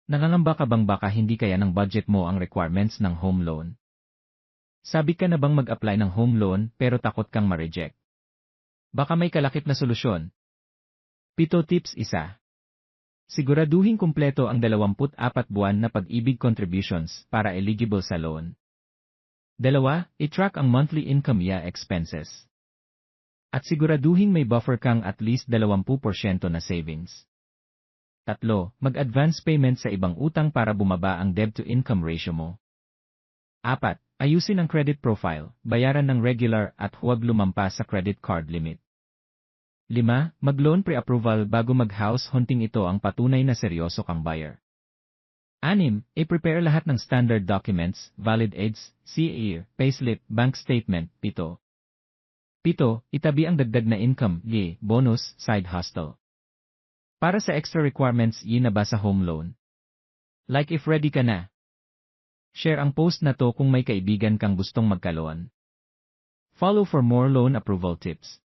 Nangangamba ka bang baka hindi kaya ng budget mo ang requirements ng home loan? Sabi ka na bang mag-apply ng home loan pero takot kang ma-reject? Baka may kalakip na solusyon. 7 Tips 1. Siguraduhin kumpleto ang 24 buwan na pag-ibig contributions para eligible sa loan. 2. I-track ang monthly income expenses. At siguraduhin may buffer kang at least 20% na savings. 3. Mag-advance payment sa ibang utang para bumaba ang debt-to-income ratio mo. 4. Ayusin ang credit profile, bayaran ng regular at huwag lumampas sa credit card limit. 5. Mag-loan pre-approval bago mag-house hunting, ito ang patunay na seryoso kang buyer. 6. I-prepare lahat ng standard documents, valid aids, CA, payslip, bank statement. 7. Itabi ang dagdag na income, bonus, side hustle. Para sa extra requirements na ba sa home loan? Like if ready ka na. Share ang post na to kung may kaibigan kang gustong magka-loan. Follow for more loan approval tips.